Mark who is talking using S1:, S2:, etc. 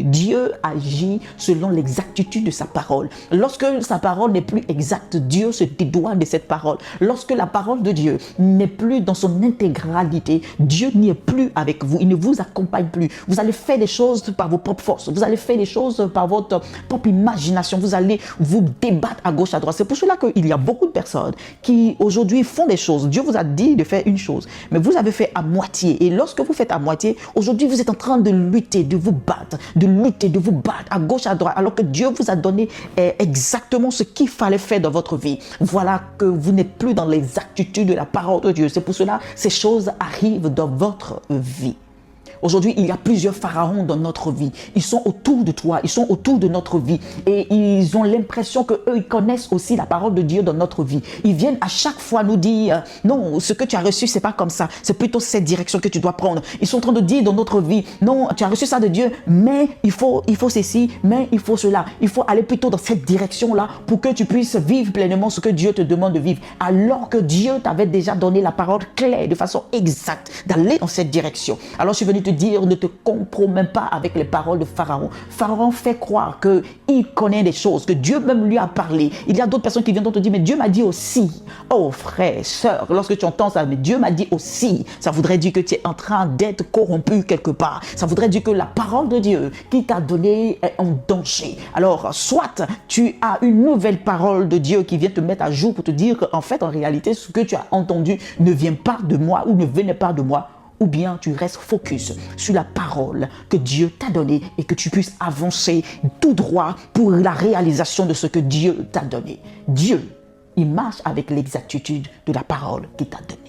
S1: Dieu agit selon l'exactitude de sa parole. Lorsque sa parole n'est plus exacte, Dieu se dédouane de cette parole. Lorsque la parole de Dieu n'est plus dans son intégralité, Dieu n'y est plus avec vous. Il ne vous accompagne plus. Vous allez faire des choses par vos propres forces. Vous allez faire des choses par votre propre imagination. Vous allez vous débattre à gauche, à droite. C'est pour cela qu'il y a beaucoup de personnes qui aujourd'hui font des choses. Dieu vous a dit de faire une chose, mais vous avez fait à moitié. Et lorsque vous faites à moitié, aujourd'hui vous êtes en train de lutter, de vous battre, de vous battre à gauche, à droite, alors que Dieu vous a donné exactement ce qu'il fallait faire dans votre vie. Voilà que vous n'êtes plus dans l'exactitude de la parole de Dieu. C'est pour cela que ces choses arrivent dans votre vie. Aujourd'hui, il y a plusieurs pharaons dans notre vie. Ils sont autour de toi, ils sont autour de notre vie. Et ils ont l'impression qu'eux, ils connaissent aussi la parole de Dieu dans notre vie. Ils viennent à chaque fois nous dire, non, ce que tu as reçu, c'est pas comme ça. C'est plutôt cette direction que tu dois prendre. Ils sont en train de dire dans notre vie, non, tu as reçu ça de Dieu, mais il faut ceci, mais il faut cela. Il faut aller plutôt dans cette direction-là pour que tu puisses vivre pleinement ce que Dieu te demande de vivre. Alors que Dieu t'avait déjà donné la parole claire, de façon exacte, d'aller dans cette direction. Alors, je suis venu te dire, ne te compromets pas avec les paroles de Pharaon. Pharaon fait croire qu'il connaît des choses, que Dieu même lui a parlé. Il y a d'autres personnes qui viennent te dire, mais Dieu m'a dit aussi. Oh frère, sœur, lorsque tu entends ça, mais Dieu m'a dit aussi, ça voudrait dire que tu es en train d'être corrompu quelque part. Ça voudrait dire que la parole de Dieu qui t'a donné est en danger. Alors, soit tu as une nouvelle parole de Dieu qui vient te mettre à jour pour te dire qu'en fait, en réalité, ce que tu as entendu ne vient pas de moi ou ne venait pas de moi. Ou bien tu restes focus sur la parole que Dieu t'a donnée et que tu puisses avancer tout droit pour la réalisation de ce que Dieu t'a donné. Dieu, il marche avec l'exactitude de la parole qu'il t'a donnée.